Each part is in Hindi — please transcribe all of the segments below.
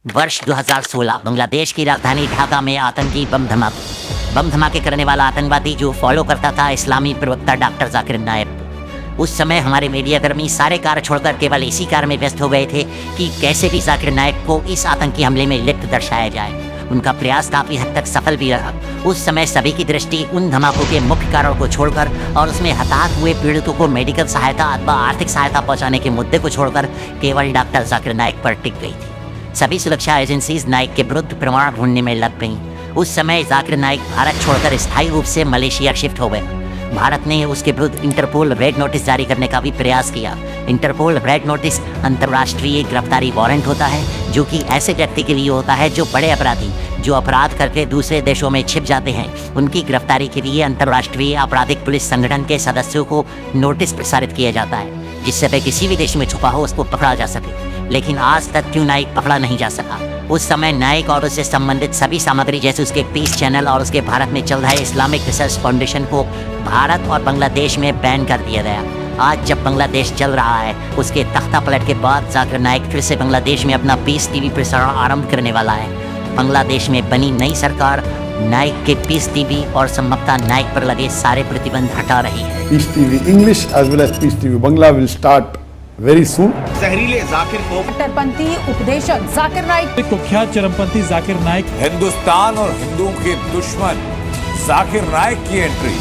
वर्ष 2016 बांग्लादेश की राजधानी ढाका में आतंकी बम धमाके करने वाला आतंकवादी जो फॉलो करता था इस्लामी प्रवक्ता डॉक्टर जाकिर नाइक। उस समय हमारे मीडियाकर्मी सारे कार्य छोड़कर केवल इसी कार्य में व्यस्त हो गए थे कि कैसे भी जाकिर नाइक को इस आतंकी हमले में लिप्त दर्शाया जाए। उनका प्रयास काफी हद तक सफल भी रहा। उस समय सभी की दृष्टि उन धमाकों के मुख्य कारणों को छोड़कर और उसमें हताहत हुए पीड़ितों को मेडिकल सहायता अथवा आर्थिक सहायता पहुंचाने के मुद्दे को छोड़कर केवल डॉक्टर जाकिर नाइक पर टिक गई थी। सभी सुरक्षा एजेंसीज नाइक के विरुद्ध प्रमाण ढूंढने में लग गईं। उस समय जाकिर नाइक भारत छोड़कर स्थायी रूप से मलेशिया शिफ्ट हो गए। भारत ने उसके विरुद्ध इंटरपोल रेड नोटिस जारी करने का भी प्रयास किया। इंटरपोल रेड नोटिस अंतर्राष्ट्रीय गिरफ्तारी वारंट होता है जो कि ऐसे व्यक्ति के लिए होता है जो बड़े अपराधी जो अपराध करके दूसरे देशों में छिप जाते हैं, उनकी गिरफ्तारी के लिए अंतर्राष्ट्रीय आपराधिक पुलिस संगठन के सदस्यों को नोटिस प्रसारित किया जाता है जिससे वह किसी भी देश में छुपा हो उसको पकड़ा जा सके। लेकिन आज तक क्यों नाइक पकड़ा नहीं जा सका? उस समय नाइक और उससे संबंधित सभी सामग्री जैसे उसके पीस चैनल और उसके भारत में चल रहे इस्लामिक रिसर्च फाउंडेशन को भारत और बांग्लादेश में बैन कर दिया गया। आज जब बांग्लादेश चल रहा है उसके तख्ता पलट के बाद जाकिर नाइक फिर से बांग्लादेश में अपना पीस टीवी प्रसारण आरंभ करने वाला है। बांग्लादेश में बनी नई सरकार नाइक के पीस टीवी और संभवतः नाइक पर लगे सारे प्रतिबंध हटा रही है। Peace TV English as well as Peace TV Bangla will start very soon. जहरीले जाकिर को कट्टरपंथी उपदेशक जाकिर नाइक, कुख्यात चरमपंथी जाकिर नाइक, हिंदुस्तान और हिंदुओं के दुश्मन जाकिर नाइक की एंट्री।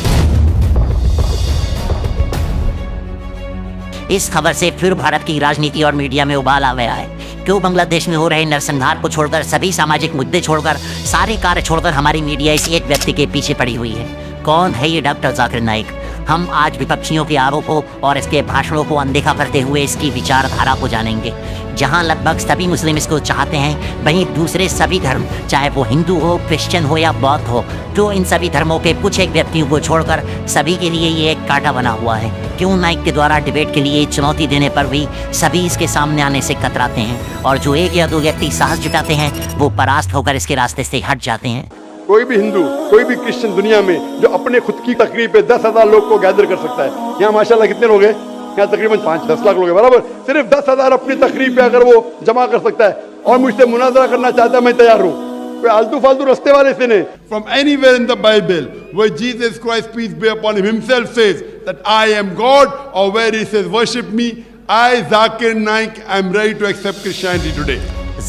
इस खबर से फिर भारत की राजनीति और मीडिया में उबाल आ गया है। क्यों बांग्लादेश में हो रहे नरसंहार को छोड़कर, सभी सामाजिक मुद्दे छोड़कर, सारे कार्य छोड़कर हमारी मीडिया इसी एक व्यक्ति के पीछे पड़ी हुई है? कौन है ये डॉक्टर जाकिर नाइक? हम आज विपक्षियों के आरोपों और इसके भाषणों को अनदेखा करते हुए इसकी विचारधारा को जानेंगे। जहां लगभग सभी मुस्लिम इसको चाहते हैं, वहीं दूसरे सभी धर्म, चाहे वो हिंदू हो, क्रिश्चियन हो या बौद्ध हो, तो इन सभी धर्मों के कुछ एक व्यक्तियों को छोड़कर सभी के लिए ये एक कांटा बना हुआ है। क्यों नाइक के द्वारा डिबेट के लिए चुनौती देने पर भी सभी इसके सामने आने से कतराते हैं और जो एक या दो व्यक्ति साहस जुटाते हैं वो परास्त होकर इसके रास्ते से हट जाते हैं। कोई भी हिंदू, कोई भी क्रिश्चियन दुनिया में जो अपने खुद की तकरीब पे 10,000 लोग को गैदर कर सकता है। यहाँ माशाल्लाह कितने लोग हैं? यहाँ तकरीबन 5-10 लाख लोग हैं, बराबर। सिर्फ 10,000 अपनी तकरीब पे अगर वो जमा कर सकता है और मुझसे मुनाजरा करना चाहता है, मैं तैयार हूँ। कोई आलतू फालतू रस्ते वाले से नहीं। From anywhere in the Bible where Jesus Christ, peace be upon him, himself says that I am God, or where he says worship me, I Zakir Naik am ready to accept Christianity today.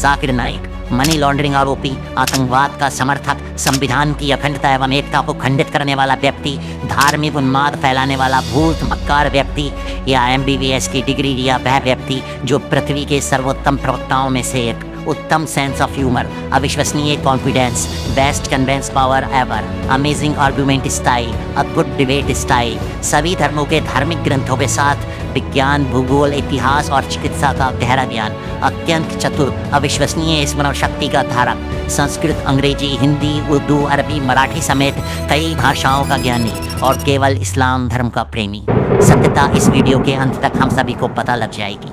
Zakir Naik money laundering आरोपी, आतंकवाद का समर्थक, संविधान की अखंडता एवं एकता को खंडित करने वाला व्यक्ति, धार्मिक उन्माद फैलाने वाला भूत मक्कार व्यक्ति या MBBS की डिग्री लिया वह व्यक्ति जो पृथ्वी के सर्वोत्तम प्रवक्ताओं में से एक, उत्तम सेंस ऑफ ह्यूमर, अविश्वसनीय confidence, best convince power ever, amazing argument style, अद्भुत डिबेट स्टाइल, सभी धर्मों के धार्मिक ग्रंथों के साथ विज्ञान, भूगोल, इतिहास और चिकित्सा का गहरा ज्ञान, अत्यंत चतुर, अविश्वसनीय स्मरण शक्ति का धारक, संस्कृत, अंग्रेजी, हिंदी, उर्दू, अरबी, मराठी समेत कई भाषाओं का ज्ञानी और केवल इस्लाम धर्म का प्रेमी। सत्यता इस वीडियो के अंत तक हम सभी को पता लग जाएगी।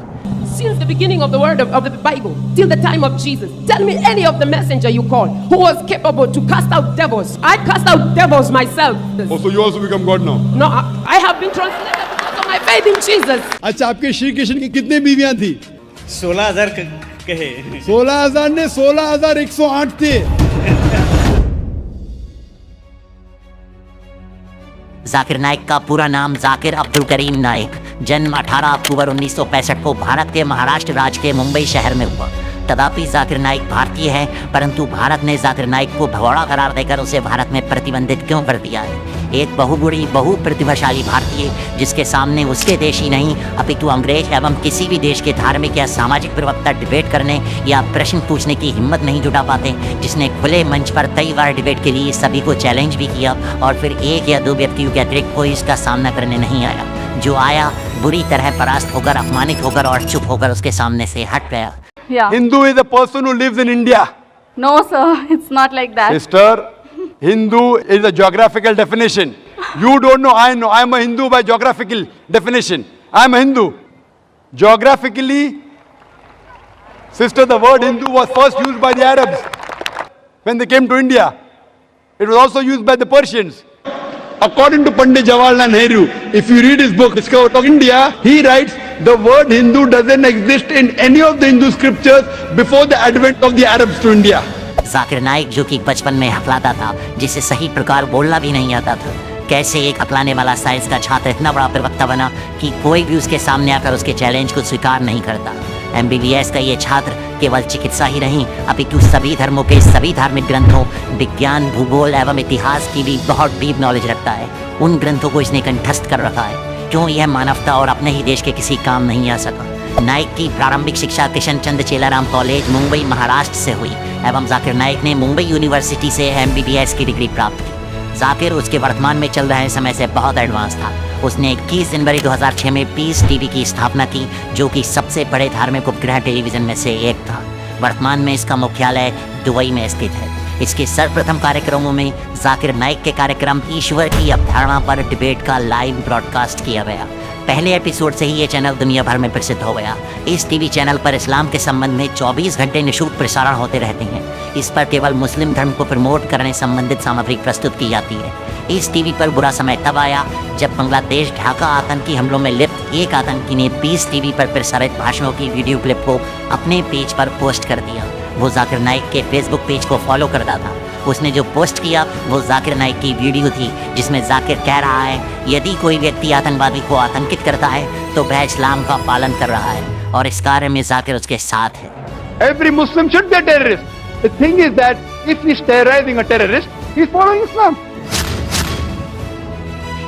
Since the beginning of the word of the Bible till the time of Jesus, tell me any of the messenger you call who was capable to cast out devils. I cast out devils myself. Oh, so you also become God now? No, I have been translated because of my faith in Jesus. अच्छा, आपके श्री कृष्ण की कितनी बीवियां थी? 16,000 कहे। 16,000 ने 16,108 थे। जाकिर नाइक का पूरा नाम जाकिर अब्दुल करीम नाइक, जन्म 18 अक्टूबर 1965 को भारत के महाराष्ट्र राज्य के मुंबई शहर में हुआ। तथापि जाकिर नाइक भारतीय है, परंतु भारत ने जाकिर नाइक को भगोड़ा करार देकर उसे भारत में प्रतिबंधित क्यों कर दिया है? एक बहुगुणी, बहुप्रतिभाशाली भारतीय जिसके सामने उसके देश ही नहीं अपितु अंग्रेज एवं किसी भी देश के धार्मिक या सामाजिक प्रवक्ता डिबेट करने या प्रश्न पूछने की हिम्मत नहीं जुटा पाते, जिसने खुले मंच पर कई बार डिबेट के लिए सभी को चैलेंज भी किया और फिर एक या दो व्यक्तियों के अतिरिक्त कोई इसका सामना करने नहीं आया। जो आया बुरी तरह परास्त होकर, अपमानित होकर और चुप होकर उसके सामने से हट गया। Yeah. Hindu is a person who lives in India. No, sir, it's not like that. Sister, Hindu is a geographical definition. You don't know, I know. I am a Hindu by geographical definition. I am a Hindu. Geographically, sister, the word Hindu was first used by the Arabs when they came to India. It was also used by the Persians. According to Pandit Jawaharlal Nehru, if you read his book, Discovery of India, he writes the word Hindu doesn't exist in any of the Hindu scriptures before the advent of the Arabs to India. Zakir Naik जो कि बचपन में हकलाता था, जिसे सही प्रकार बोलना भी नहीं आता था, कैसे एक हकलाने वाला साइंस का छात्र इतना बड़ा प्रवक्ता बना कि कोई भी उसके सामने आकर उसके चैलेंज को स्वीकार नहीं करता। MBBS का ये छात्र केवल चिकित्सा ही नहीं, अपितु सभी धर्मों के सभी धार्मिक ग्रंथों, विज्ञान, भूगोल एवं इतिहास की भी बहुत डीप नॉलेज रखता है। उन ग्रंथों को इसने कंठस्थ कर रखा है। क्यों यह मानवता और अपने ही देश के किसी काम नहीं आ सका? नाइक की प्रारंभिक शिक्षा किशन चंद चेलाराम कॉलेज मुंबई महाराष्ट्र से हुई एवं जाकिर नाइक ने मुंबई यूनिवर्सिटी से MBBS की डिग्री प्राप्त की। जाकिर उसके वर्तमान में चल रहे समय से बहुत एडवांस था। उसने 21 जनवरी 2006 में पीस टीवी की स्थापना की, जो कि सबसे बड़े धार्मिक उपग्रह टेलीविजन में से एक था। वर्तमान में इसका मुख्यालय दुबई में स्थित है। इसके सर्वप्रथम कार्यक्रमों में जाकिर नाइक के कार्यक्रम ईश्वर की अवधारणा पर डिबेट का लाइव ब्रॉडकास्ट किया गया। पहले एपिसोड से ही ये चैनल दुनिया भर में प्रसिद्ध हो गया। इस टीवी चैनल पर इस्लाम के संबंध में 24 घंटे निःशुल्क प्रसारण होते रहते हैं। इस पर केवल मुस्लिम धर्म को प्रमोट करने संबंधित सामग्री प्रस्तुत की जाती है। इस टीवी पर बुरा समय तब आया जब बांग्लादेश ढाका आतंकी हमलों में लिप्त एक आतंकी ने पीस टीवी पर प्रसारित भाषणों की वीडियो क्लिप को अपने पेज पर पोस्ट कर दिया। वो जाकिर नाइक के फेसबुक पेज को फॉलो करता था। उसने जो पोस्ट किया वो जाकिर नाइक की वीडियो थी, जिसमें जाकिर कह रहा है, यदि कोई व्यक्ति आतंकवादी को आतंकित करता है तो वह इस्लाम का पालन कर रहा है और इस कार्य में जाकिर उसके साथ है। Every Muslim should be a terrorist. The thing is that if he's terrorizing a terrorist, he's following Islam.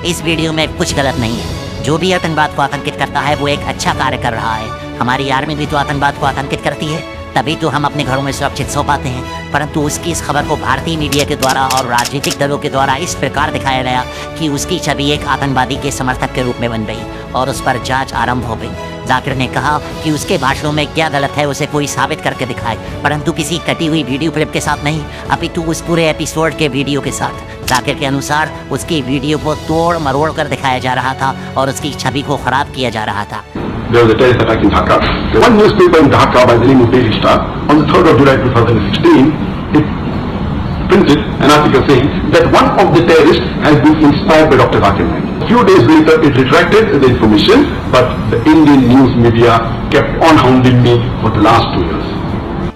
इस वीडियो में कुछ गलत नहीं है। जो भी आतंकवाद को आतंकित करता है वो एक अच्छा कार्य कर रहा है। हमारी आर्मी भी तो आतंकवाद को आतंकित करती है, तभी तो हम अपने घरों में सुरक्षित सो पाते हैं। परंतु उसकी इस खबर को भारतीय मीडिया के द्वारा और राजनीतिक दलों के द्वारा इस प्रकार दिखाया गया कि उसकी छवि एक आतंकवादी के समर्थक के रूप में बन गई और उस पर जांच आरंभ हो गई। जाकिर ने कहा कि उसके भाषणों में क्या गलत है उसे कोई साबित करके दिखाए, परंतु किसी कटी हुई वीडियो क्लिप के साथ नहीं, अपितु उस पूरे एपिसोड के वीडियो के साथ। जाकिर के अनुसार उसकी वीडियो को तोड़ मरोड़ कर दिखाया जा रहा था और उसकी छवि को खराब किया जा रहा था। There was a terrorist attack in Dhaka. One newspaper in Dhaka by the name of Daily Star on the 3rd of July 2016, it printed an article saying that one of the terrorists has been inspired by Dr. Zakir Naik. A few days later, it retracted the information, but the Indian news media kept on hounding me for the last 2 years.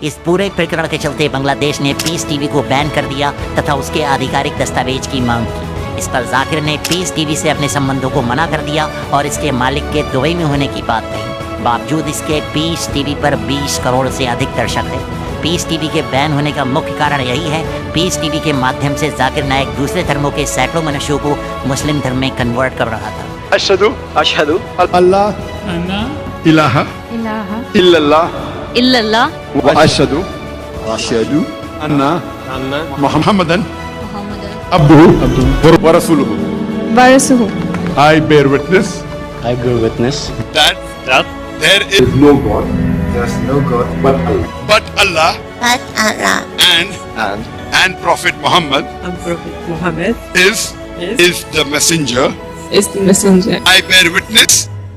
इस पूरे प्रकरण के चलते बांग्लादेश ने पीस टीवी को बैन कर दिया तथा उसके आधिकारिक दस्तावेज की मांग की। इस पर जाकिर ने पीस टीवी से अपने संबंधों को मना कर दिया और इसके मालिक के दुबई में होने की बात कही। बावजूद इसके पीस टीवी पर 20 करोड़ से अधिक दर्शक हैं। पीस टीवी के बैन होने का मुख्य कारण यही है। पीस टीवी के माध्यम से जाकिर नाइक दूसरे धर्मों के सैकड़ों मनुष्यों को मुस्लिम धर्म में कन्वर्ट कर रहा था। अशहदु अल्लाह इलाहा इल्लल्लाह व अशहदु अन्ना मुहम्मदन अब्दुहु व रसूलुहु। I bear witness that there is no God but Allah and Prophet Muhammad is the messenger. I bear witness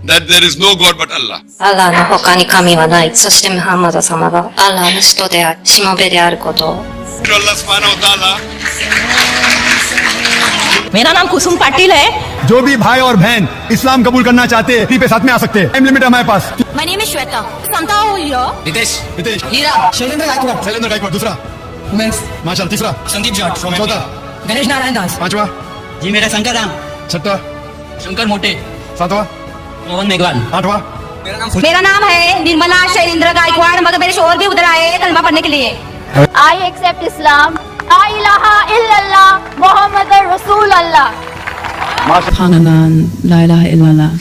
that there is no God but Allah. アラーの他に神はない。そしてムハンマド様がアラーの使徒である、しもべであることを。 Allah subhanahu wa ta'ala. मेरा नाम कुसुम पाटिल है। जो भी भाई और बहन इस्लाम कबूल करना चाहते हैं, पे साथ में आ सकते हैं। टाइम लिमिट है हमारे पास। My name is Shweta. संता हो यो। रितेश हीरा। शैलेंद्र गायकवाड़ दूसरा। उमेश माशाल तीसरा। संदीप जाट चौथा गणेश नारायण दास। पांचवा जी मेरा शंकर राम छठा शंकर मोटे सातवां मोहन मेघवाल आठवां मेरा नाम है निर्मला शैलेंद्र गायकवाड़, मगर मेरे शोहर भी उधर आए कलमा पढ़ने के लिए। I accept Islam. La ilaha illallah Muhammad Rasul Allah. Hananan, La ilaha illallah. –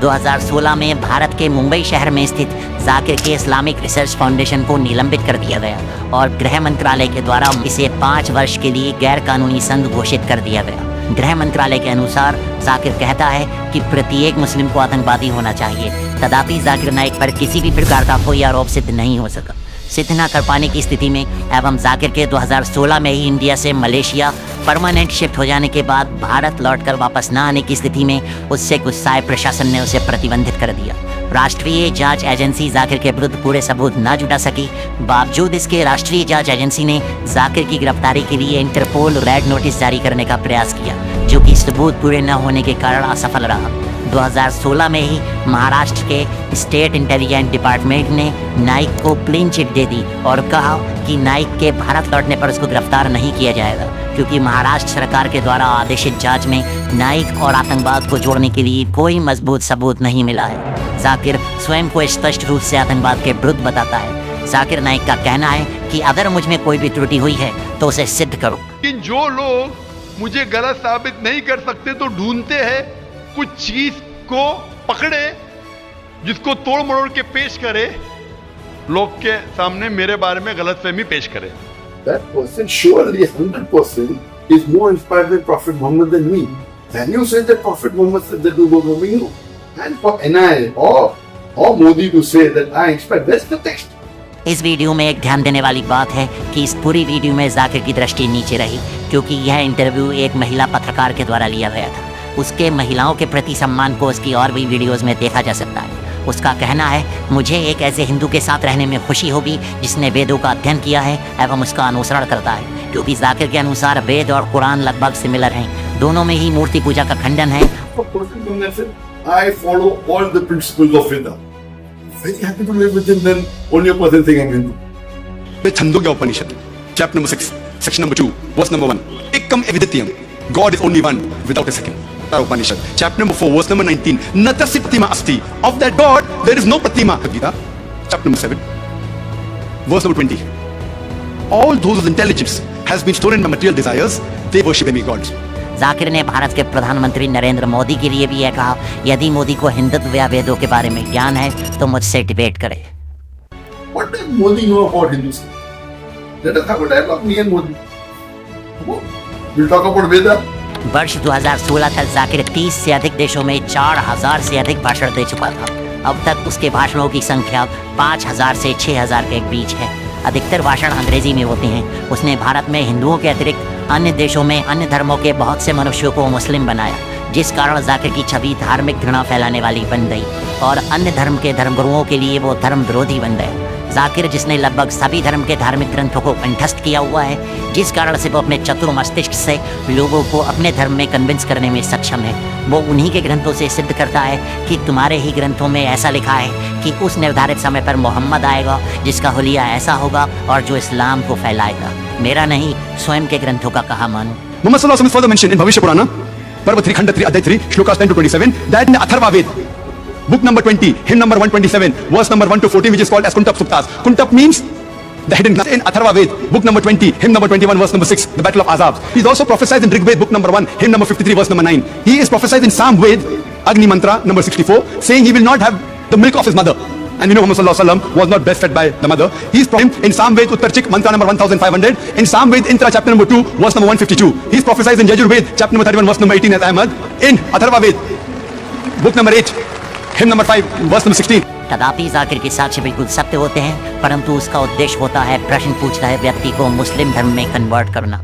2016 में भारत के मुंबई शहर में स्थित जाकिर के इस्लामिक रिसर्च फाउंडेशन को निलंबित कर दिया गया और गृह मंत्रालय के द्वारा इसे 5 वर्ष के लिए गैर कानूनी संघ घोषित कर दिया गया। गृह मंत्रालय के अनुसार जाकिर कहता है कि प्रत्येक मुस्लिम को आतंकवादी होना चाहिए। तथापि जाकिर नाइक पर किसी भी प्रकार का कोई आरोप सिद्ध नहीं हो सका। सिद्ध न कर पाने की स्थिति में एवं जाकिर के 2016 में ही इंडिया से मलेशिया परमानेंट शिफ्ट हो जाने के बाद भारत लौटकर वापस न आने की स्थिति में उससे गुस्साए प्रशासन ने उसे प्रतिबंधित कर दिया। राष्ट्रीय जांच एजेंसी जाकिर के विरुद्ध पूरे सबूत न जुटा सकी। बावजूद इसके राष्ट्रीय जांच एजेंसी ने जाकिर की गिरफ्तारी के लिए इंटरपोल रेड नोटिस जारी करने का प्रयास किया, जो कि सबूत पूरे न होने के कारण असफल रहा। 2016 में ही महाराष्ट्र के स्टेट इंटेलिजेंस डिपार्टमेंट ने नाइक को क्लीन चिट दे दी और कहा कि नाइक के भारत लौटने पर उसको गिरफ्तार नहीं किया जाएगा, क्योंकि महाराष्ट्र सरकार के द्वारा आदेशित जांच में नाइक और आतंकवाद को जोड़ने के लिए कोई मजबूत सबूत नहीं मिला है। जाकिर स्वयं को स्पष्ट रूप से आतंकवाद के विरुद्ध बताता है। जाकिर नाइक का कहना है कि अगर मुझ में कोई भी त्रुटि हुई है तो उसे सिद्ध करो। लेकिन जो लोग मुझे गलत साबित नहीं कर सकते तो ढूंढते हैं कुछ चीज को पकड़े जिसको तोड़ मरोड़ के पेश करे, लोग के सामने मेरे बारे में गलतफहमी पेश करे। That person surely 100% is more inspired by Prophet Muhammad than me. Then you say that Prophet Muhammad said that do what we know. And for NIA or Modi to say that I inspired, that's the text. इस वीडियो में एक ध्यान देने वाली बात है कि इस पूरी वीडियो में जाकिर की दृष्टि नीचे रही, क्योंकि यह इंटरव्यू एक महिला पत्रकार के द्वारा लिया गया था। उसके महिलाओं के प्रति सम्मान को उसकी और भी वीडियोस में देखा जा सकता है। उसका कहना है, मुझे एक ऐसे हिंदू के साथ रहने में खुशी होगी जिसने वेदों का अध्ययन किया है एवं उसका अनुसरण करता है, क्योंकि जाकिर के अनुसार वेद और कुरान लगभग सिमिलर हैं। दोनों में ही मूर्ति पूजा का खंडन है। I follow all the principles of Veda. Very happy to live with him, then only a person saying I'm Hindu. The Chandogya Upanishad, chapter number 6, section number 2, verse number 1. Ekam evidityam. God is only one, without a second. Upanishad, chapter number 4, verse number 19. Natasi pratima asti. Of that God, there is no pratima. Gita, chapter number 7, verse number 20. All those whose intelligence has been stored in my material desires, they worship demigods. Zakir ने भारत के प्रधानमंत्री नरेंद्र मोदी के लिए भी यह कहा, यदि मोदी को हिंदुत्व या वेदों के बारे में ज्ञान है तो मुझसे डिबेट करे। What does Modi know about Hindus? Let us have a dialogue, me and Modi. We'll talk about Veda. वर्ष 2016 तक जाकिर 30 से अधिक देशों में 4000 से अधिक भाषण दे चुका था। अब तक उसके भाषणों की संख्या 5000 से 6000 के बीच है। अधिकतर भाषण अंग्रेजी में होते हैं। उसने भारत में हिंदुओं के अतिरिक्त अन्य देशों में अन्य धर्मों के बहुत से मनुष्यों को मुस्लिम बनाया, जिस कारण जाकिर की छवि धार्मिक घृणा फैलाने वाली बन गई और अन्य धर्म के धर्मगुरुओं के लिए वो धर्म विरोधी बन गए। जाकिर, जिसने लगभग सभी धर्म के धार्मिक ग्रंथों को कंठस्थ किया हुआ है, जिस कारण से वो अपने चतुर मस्तिष्क से लोगों को अपने धर्म में कन्विंस करने में सक्षम है, वो उन्हीं के ग्रंथों से सिद्ध करता है कि तुम्हारे ही ग्रंथों में ऐसा लिखा है कि उस निर्धारित समय पर मोहम्मद आएगा जिसका हुलिया ऐसा होगा और जो इस्लाम को फैलाएगा। मेरा नहीं, स्वयं के ग्रंथों का कहा मानो। Muhammad sallallahu alaihi wasallam further mentioned in Bhavishya Purana, Parva 3, Khanda 3, Adhyay 3, Shlokas 10 to 27, that in the Atharva Ved, book number 20, hymn number 127, verse number 1 to 14, which is called as Kuntap Suktas. Kuntap means the hidden class. In Atharva Ved, book number 20, hymn number 21, verse number 6, the battle of Azab. He is also prophesied in Rig Ved, book number 1, hymn number 53, verse number 9. He is prophesied in Sam Ved, Agni Mantra number 64, saying he will not have the milk of his mother. And we know Muhammad sallallahu alaihi wasallam was not breastfed by the mother. He is prophesied in Sam Ved Uttarchik mantra number 1500, in Sam Ved Intra chapter number 2 verse number 152. He is prophesied in Yajur Ved chapter number 31 verse number 18 as Ahmad, in Atharva Ved book number 8 hymn number 5 verse number 16. तदापि जाकिर के साक्ष्य बिल्कुल सत्य होते हैं, परंतु उसका उद्देश्य होता है प्रश्न पूछ रहे व्यक्ति को मुस्लिम धर्म में कन्वर्ट करना।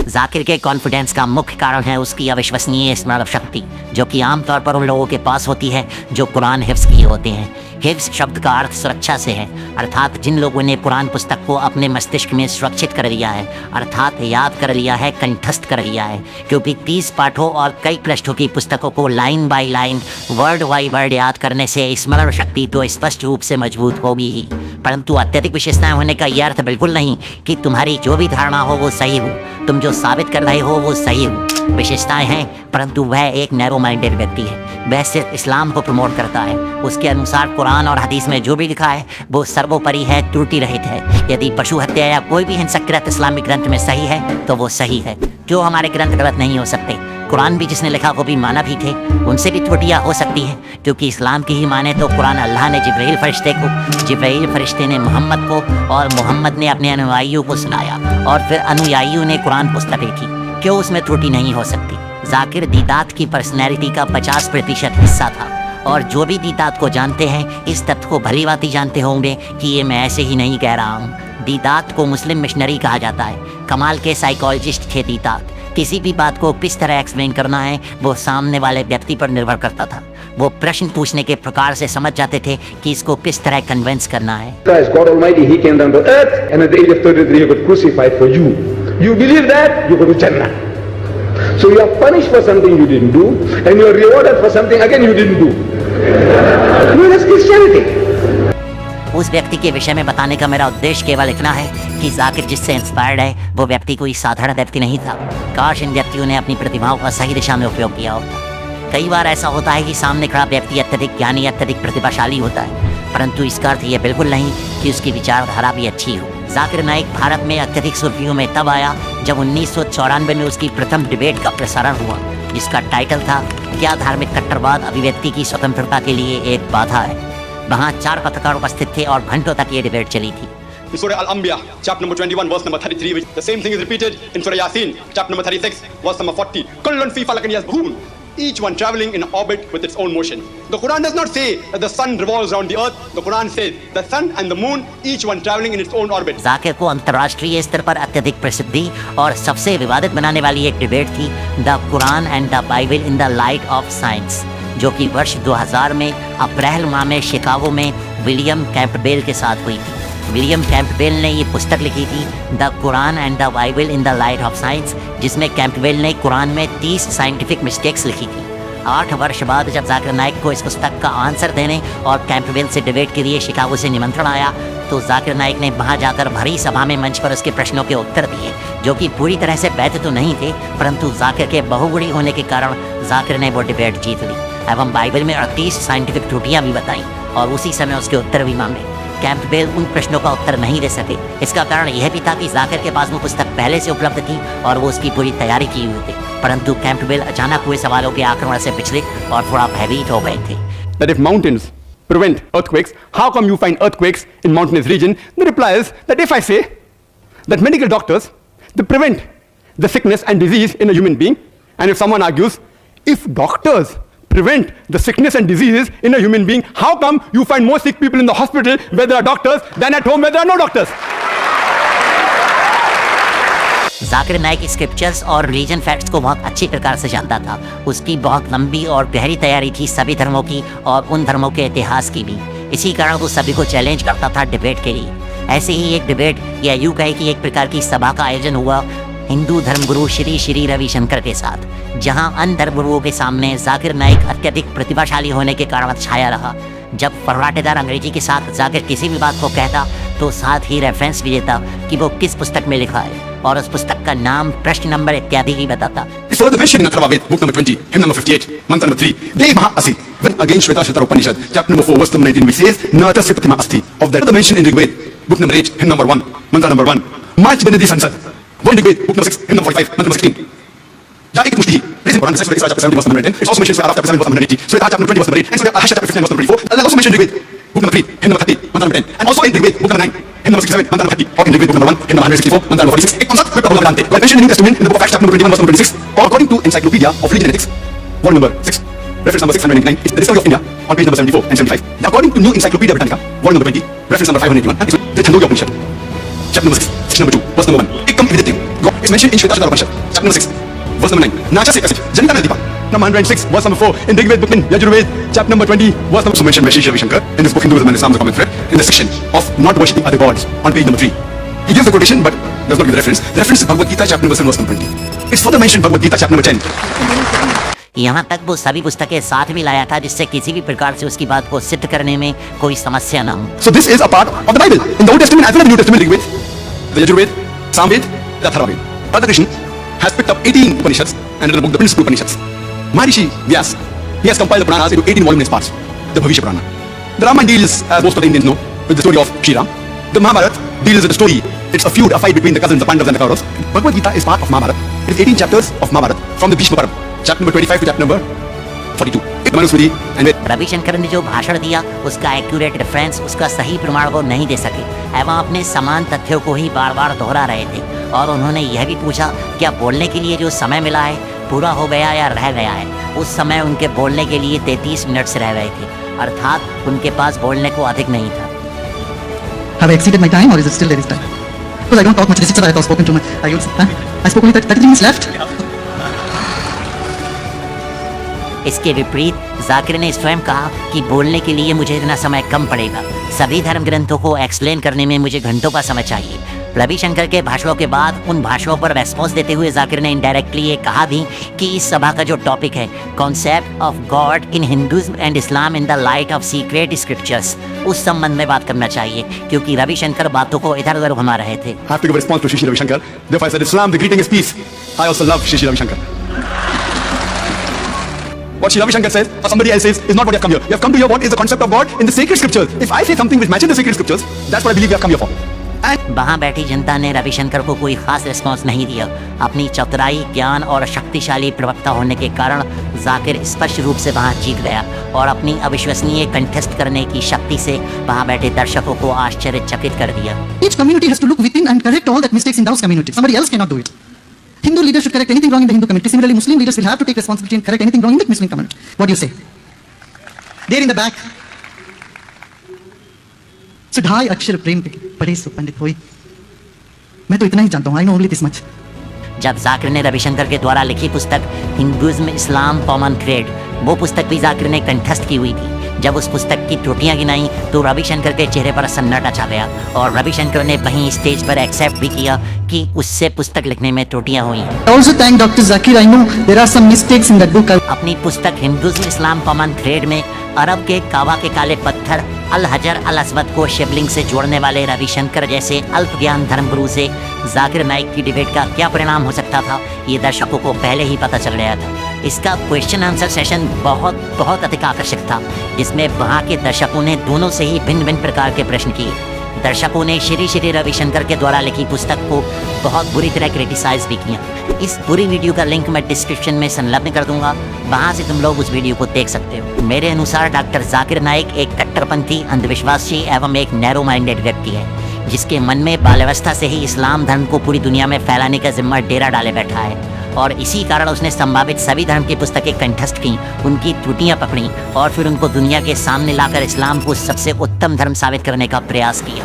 जाकिर के कॉन्फिडेंस का मुख्य कारण है उसकी अविश्वसनीय स्मरण शक्ति, जो कि आमतौर पर उन लोगों के पास होती है जो कुरान हिफ्ज किए होते हैं। हिफ्ज शब्द का अर्थ सुरक्षा से है, अर्थात जिन लोगों ने कुरान पुस्तक को अपने मस्तिष्क में सुरक्षित कर लिया है, अर्थात याद कर लिया है, कंठस्थ कर लिया है, क्योंकि 30 पाठों और कई पृष्ठों की पुस्तकों को line by line, word by word याद करने से स्मरण शक्ति तो स्पष्ट रूप से मजबूत होगी ही, परंतु अत्यधिक विशेषताएं होने का यह अर्थ बिल्कुल नहीं कि तुम्हारी जो भी धारणा हो वो सही हो, तुम जो साबित कर रहे हो वो सही हो। विशेषताएं हैं, परंतु वह एक नैरो माइंडेड व्यक्ति है। वह सिर्फ इस्लाम को प्रमोट करता है। उसके अनुसार कुरान और हदीस में जो भी लिखा है वो सर्वोपरि है, त्रुटि रहित है। यदि पशु हत्या या कोई भी हिंसक कृत्य इस्लामिक ग्रंथ में सही है तो वो सही है, जो हमारे ग्रंथ गलत नहीं हो सकते। कुरान भी जिसने लिखा वो भी माना भी थे, उनसे भी त्रुटियाँ हो सकती हैं, क्योंकि इस्लाम की ही माने तो कुरान अल्लाह ने जिब्राइल फरिश्ते ने मोहम्मद को और मोहम्मद ने अपने अनुयायियों को सुनाया और फिर अनुयायियों ने कुरान पुस्तक लिखी, क्यों उसमें त्रुटि नहीं हो सकती। जाकिर दीदात की पर्सनैलिटी का 50% हिस्सा था, और जो भी दीदात को जानते हैं इस तथ्य को भली भांति जानते होंगे कि ये मैं ऐसे ही नहीं कह रहा हूँ। दीदात को मुस्लिम मिशनरी कहा जाता है। कमाल के साइकोलॉजिस्ट थे दीदात। किसी भी बात को किस तरह एक्सप्लेन करना है वो सामने वाले व्यक्ति पर निर्भर करता था। वो प्रश्न पूछने के प्रकार से समझ जाते थे कि इसको किस तरह कन्विंस करना है। As God Almighty, He came down to earth, and at the age of 33, He got crucified for you. You believe that, you go to Jannah. So you are punished for something you didn't do, and you are rewarded for something again you didn't do. No, that's Christianity. उस व्यक्ति के विषय में बताने का मेरा उद्देश्य केवल इतना है कि जाकिर जिससे इंस्पायर्ड है वो व्यक्ति कोई साधारण व्यक्ति नहीं था। काश इन व्यक्तियों ने अपनी प्रतिभाओं का सही दिशा में उपयोग किया होता। कई बार ऐसा होता है कि सामने खड़ा व्यक्ति अत्यधिक ज्ञानी, अत्यधिक प्रतिभाशाली होता है, परंतु इसका अर्थ यह बिल्कुल नहीं कि उसकी विचारधारा भी अच्छी हो। जाकिर नाइक भारत में अत्यधिक सुर्खियों में तब आया जब 1994 में उसकी प्रथम डिबेट का प्रसारण हुआ, जिसका टाइटल था क्या धार्मिक कट्टरवाद अभिव्यक्ति की स्वतंत्रता के लिए एक बाधा है। वहाँ 4 पत्रकार उपस्थित थे और घंटों तक ये डिबेट चली थी। In Surah Al-Anbiya, chapter number 21, verse number 33, which the same thing is repeated in Surah Yasin, chapter number 36, verse number 40. Kullun fi falakin yasbahun. Each one traveling in orbit with its own motion. The Quran does not say that the sun revolves around the earth. The Quran says the sun and the moon, each one traveling in its own orbit. Zakir को अंतर्राष्ट्रीय स्तर पर अत्यधिक प्रसिद्धि और सबसे विवादित बनाने वाली एक डिबेट थी the Quran and the Bible in the light of science, जो कि वर्ष 2000 में अप्रैल माह में शिकागो में विलियम कैंपबेल के साथ हुई थी। विलियम कैंपबेल ने ये पुस्तक लिखी थी the Quran and the Bible in the light of science, जिसमें कैंपबेल ने कुरान में 30 साइंटिफिक मिस्टेक्स लिखी थी। 8 वर्ष बाद जब जाकिर नाइक को इस पुस्तक का आंसर देने और कैंपबेल से डिबेट के लिए शिकागो से निमंत्रण आया, तो जाकिर नाइक ने वहाँ जाकर भरी सभा में मंच पर उसके प्रश्नों के उत्तर दिए, जो कि पूरी तरह से वैध तो नहीं थे, परंतु जाकिर के बहुगुणी होने के कारण जाकिर ने वो डिबेट जीत ली एवं बाइबल में 38 साइंटिफिक त्रुटियां भी बताई और उसी समय उसके उत्तर भी मांगे। कैंपबेल उन प्रश्नों का उत्तर नहीं दे सके। इसका कारण यह भी था कि जाकिर के पास वो पुस्तक पहले से उपलब्ध थी और वो उसकी पूरी तैयारी की हुई थी, परंतु कैंपबेल अचानक हुए सवालों के आक्रमण से विचलित और थोड़ा भयभीत हो गए थे। That if mountains prevent earthquakes, how come you find earthquakes in mountainous region? The reply is that if I say that medical doctors, they prevent the sickness and disease in a human being, and if someone argues, if doctors prevent the sickness and diseases in a human being, how come you find more sick people in the hospital where there are doctors than at home where there are no doctors? Zakir Naik scriptures और रिलीजन फैक्ट्स को बहुत अच्छी प्रकार से जानता था। उसकी बहुत लंबी और गहरी तैयारी थी सभी धर्मों की और उन धर्मों के इतिहास की भी। इसी कारण वो सभी को चैलेंज करता था डिबेट के लिए। ऐसे ही एक डिबेट या यूँ कहे कि एक प्रकार की सभा का आयोजन हुआ हिंदू धर्मगुरु श्री श्री रविशंकर के साथ, जहां अन्य धर्मगुरुओं के सामने जाकिर नाइक अत्यधिक प्रतिभाशाली होने के कारण छाया रहा। जब फर्राटेदार अंग्रेजी के साथ जाकिर किसी भी बात को कहता तो साथ ही रेफरेंस भी देता कि वो किस पुस्तक में लिखा है और उस पुस्तक का नाम, प्रश्न नंबर इत्यादि भी बताता। It's further mentioned in Atharva Ved, book number 20, hymn number 58, mantra number 3. Dev Maha Asi, when again Shvetashvatara Upanishad, chapter number 4, verse number 19, which says, Natasya Pratima Asti. Of that, further mentioned in Rig Ved, book number 8, hymn number 1, mantra number 1. March Benedi Sansad, 1 Rig Ved, book number 6, hymn number 45, mantra number 16. Jaik Mushti, praise in Quran, this is chapter 70, verse number 10. It's also mentioned in Araf chapter 7, verse number 80. So chapter number 20, verse number 8, and so Ahasha chapter 15, verse number 24. Allah also mentioned in Rig Ved, book number 3, hymn number 30, mantra number 10. And also in Rig Ved, book number 9, hymn number 67, mantra number 30. Or in Rig Ved, book number 1, hymn number 164, mantra number 46. It comes up with Prabhu Vedante. God mentioned in the New Testament in the book of Acts chapter number 21, verse number 26. Or according to Encyclopedia of Religion and Ethics, volume number 6, reference number 699, it's the discovery of India on page number 74 and 75. According to New Encyclopedia Britannica, volume number 20, reference number 581, and it's the Chandogya Upanishad, chapter number 6, section number 2, verse number 1. Ekam Vidityam. God is mentioned in Shvetashvatara Upanishad, chapter number 6, verse number 9. Nacha se kasich, Janita Nadipa, number 106, verse number 4. In Rig Ved, book in Yajurved, chapter number 20, verse number. So mentioned by Shri Ravi Shankar in this book Hinduism and Islam, the common thread, in the section of not worshipping other gods on page number 3. He gives the quotation but does not give the reference. The reference is Bhagavad Gita, chapter number 7, verse number 20. It's further mentioned Bhagavad Gita, chapter number 10. यहाँ तक वो सभी पुस्तकें साथ भी लाया था जिससे किसी भी प्रकार से उसकी बात को सिद्ध करने में कोई समस्या ना हो। So this is a part of the Bible. In the Old Testament as well as the New Testament, Rig Ved, the Yajurved, Samved, the Atharva Ved. Radha Krishna has picked up 18 Upanishads and written a book, the Principal Upanishads. Maharishi Vyas, he has compiled the Puranas into 18 voluminous parts, the Bhavishya Purana. The Ramayana deals, as most of the Indians know, with the story of Shri Ram. The Mahabharata deals with the story. It's a feud, a fight between the cousins, the Pandavas and the Kauravas. Bhagavad Gita is part of Mahabharata. It is 18 chapters of Mahabharata from the Bhishma Parab, chapter number 25 to chapter number 42. Manusmriti and Ved. Ravishankar ने जो भाषण दिया उसका एक्यूरेट रेफरेंस, उसका सही प्रमाण वो नहीं दे सके एवं अपने समान तथ्यों को ही बार बार दोहरा रहे थे। और उन्होंने यह भी पूछा क्या बोलने के लिए जो समय मिला है पूरा हो गया या रह गया है। उस समय उनके बोलने के लिए 33 मिनट्स रह गए थे, अर्थात उनके पास बोलने को अधिक नहीं था। Have I exceeded my time or is it still there is time? Because I don't talk much. This is I have spoken to my I spoke only 33 minutes left. इसके विपरीत जाकिर ने स्वयं कहा कि बोलने के लिए मुझे इतना समय कम पड़ेगा, सभी धर्म ग्रंथों को एक्सप्लेन करने में मुझे घंटों का समय चाहिए। रविशंकर के भाषणों के बाद उन भाषणों पर रेस्पॉन्स देते हुए जाकिर ने इनडायरेक्टली ये कहा भी कि इस सभा का जो टॉपिक है concept of God in Hinduism and Islam in the light of secret scriptures, उस संबंध में बात करना चाहिए, क्योंकि रविशंकर बातों को इधर उधर घुमा रहे थे। I have to give a response to Shri Shri Ravi Shankar. Therefore I said Islam, the greeting is peace. I also love Shri Shri Ravi Shankar. What Shri Ravi Shankar says or somebody else says is not what you have come here. You have come to hear what is the concept of God in the sacred scriptures. If I say something which matches the sacred scriptures, that's what I believe you have come here for. वहाँ बैठी जनता ने रविशंकर को कोई खास रिस्पॉन्स नहीं दिया। अपनी चतुराई, ज्ञान और शक्तिशाली प्रवक्ता होने के कारण जाकिर स्पष्ट रूप से वहाँ जीत गया और अपनी अविश्वसनीय कंटेस्ट करने की शक्ति से वहाँ बैठे दर्शकों को आश्चर्यचकित कर दिया। Each community has to look within and correct all that mistakes in those communities. Somebody else cannot do it. Hindu leaders should correct anything wrong in the Hindu community. Similarly, Muslim leaders will have to take responsibility and correct anything wrong in the Muslim community. What do you say? There in the back. सुधाई अक्षर प्रेम के बड़े सुपंडित हुई। मैं तो इतना ही जानता हूँ। I know only this much. जब जाकिर ने रविशंकर के द्वारा लिखी पुस्तक हिंदुइज्म इस्लाम कॉमन थ्रेड, वो पुस्तक भी जाकिर ने कंठस्थ की हुई थी। जब उस पुस्तक की त्रुटियां गिनाई तो रविशंकर के चेहरे पर सन्नाटा छा गया और रविशंकर ने वहीं स्टेज पर एक्सेप्ट भी किया कि उससे पुस्तक लिखने में त्रुटियां हुई। Also thank Dr. Zakir. I know there are some mistakes in that book. अपनी पुस्तक हिंदुइज्म इस्लाम कॉमन थ्रेड में अरब के काबा के काले पत्थर अल हजर अल अस्वद को शिवलिंग से जोड़ने वाले रविशंकर जैसे अल्प ज्ञान धर्मगुरु से जाकिर नाइक की डिबेट का क्या परिणाम हो सकता था, ये दर्शकों को पहले ही पता चल गया था। इसका क्वेश्चन आंसर सेशन बहुत अधिक आकर्षक था, जिसमें वहाँ के दर्शकों ने दोनों से ही भिन्न भिन्न प्रकार के प्रश्न किए। दर्शकों ने श्री श्री रविशंकर के द्वारा लिखी पुस्तक को बहुत बुरी तरह क्रिटिसाइज भी किया। इस पूरी वीडियो का लिंक मैं डिस्क्रिप्शन में संलग्न कर दूंगा, वहां से तुम लोग उस वीडियो को देख सकते हो। मेरे अनुसार डॉक्टर जाकिर नाइक एक कट्टरपंथी, अंधविश्वासी एवं एक नैरो माइंडेड व्यक्ति है, जिसके मन में बाल्यावस्था से ही इस्लाम धर्म को पूरी दुनिया में फैलाने का जिम्मा डेरा डाले बैठा है और इसी कारण उसने संभावित सभी धर्म की पुस्तकें कंठस्थ की, उनकी त्रुटियां पकड़ी और फिर उनको दुनिया के सामने लाकर इस्लाम को सबसे उत्तम धर्म साबित करने का प्रयास किया।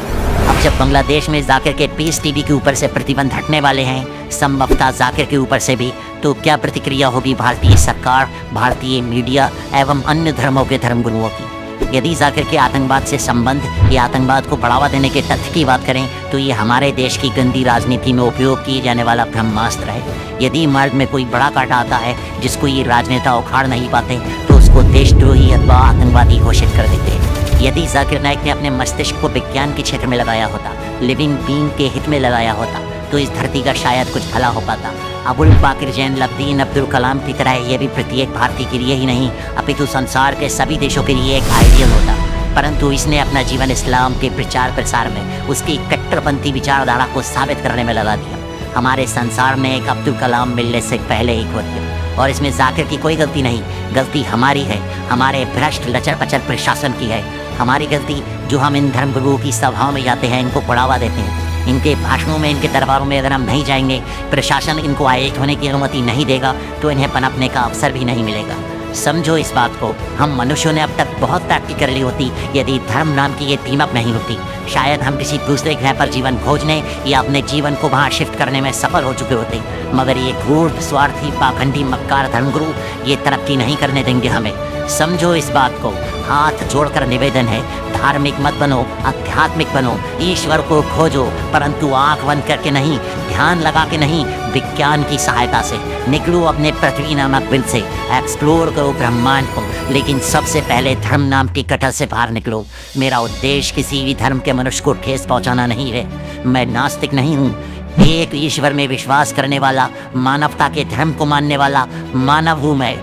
अब जब बांग्लादेश में जाकिर के पीस टीवी के ऊपर से प्रतिबंध हटने वाले हैं, संभवतः जाकिर के ऊपर से भी, तो क्या प्रतिक्रिया होगी भारतीय सरकार, भारतीय मीडिया एवं अन्य धर्मों के धर्मगुरुओं की? यदि जाकिर के आतंकवाद से संबंध या आतंकवाद को बढ़ावा देने के तथ्य की बात करें तो ये हमारे देश की गंदी राजनीति में उपयोग किए जाने वाला ब्रह्मास्त्र है। यदि मार्ग में कोई बड़ा कांटा आता है जिसको ये राजनेता उखाड़ नहीं पाते तो उसको देशद्रोही अथवा आतंकवादी घोषित कर देते हैं। यदि जाकिर नाइक ने अपने मस्तिष्क को विज्ञान के क्षेत्र में लगाया होता, लिविंग बीइंग के हित में लगाया होता, तो इस धरती का शायद कुछ भला हो पाता। अबुल बाकिर जैन लब्दीन अब्दुल कलाम की तरह ये भी प्रत्येक भारतीय के लिए ही नहीं अपितु संसार के सभी देशों के लिए एक आइडियल होता, परंतु इसने अपना जीवन इस्लाम के प्रचार प्रसार में उसकी कट्टरपंथी विचारधारा को साबित करने में लगा दिया। हमारे संसार ने एक अब्दुल कलाम मिलने से पहले ही खो दिया और इसमें जाकिर की कोई गलती नहीं, गलती हमारी है, हमारे भ्रष्ट लचर पचर प्रशासन की है। हमारी गलती जो हम इन धर्मगुरुओं की सभाओं में जाते हैं, इनको बढ़ावा देते हैं, इनके भाषणों में, इनके दरबारों में अगर हम नहीं जाएंगे, प्रशासन इनको आयोजित होने की अनुमति नहीं देगा तो इन्हें पनपने का अवसर भी नहीं मिलेगा। समझो इस बात को, हम मनुष्यों ने अब तक बहुत तरक्की कर ली होती यदि धर्म नाम की ये टीम अप नहीं होती। शायद हम किसी दूसरे ग्रह पर जीवन खोजने या अपने जीवन को वहाँ शिफ्ट करने में सफल हो चुके होते, मगर ये क्रूर, स्वार्थी, पाखंडी, मक्कार धर्मगुरु ये तरक्की नहीं करने देंगे हमें। समझो इस बात को, हाथ जोड़कर निवेदन है, धार्मिक मत बनो, आध्यात्मिक बनो, ईश्वर को खोजो, परंतु आंख बंद करके नहीं, ध्यान लगा के नहीं, विज्ञान की सहायता से निकलो अपने पृथ्वी नामक बिल से, एक्सप्लोर करो ब्रह्मांड को, लेकिन सबसे पहले धर्म नाम की कटल से बाहर निकलो। मेरा उद्देश्य किसी भी धर्म के मनुष्य को ठेस पहुंचाना नहीं है। मैं नास्तिक नहीं हूँ, एक ईश्वर में विश्वास करने वाला, मानवता के धर्म को मानने वाला मानव हूँ मैं।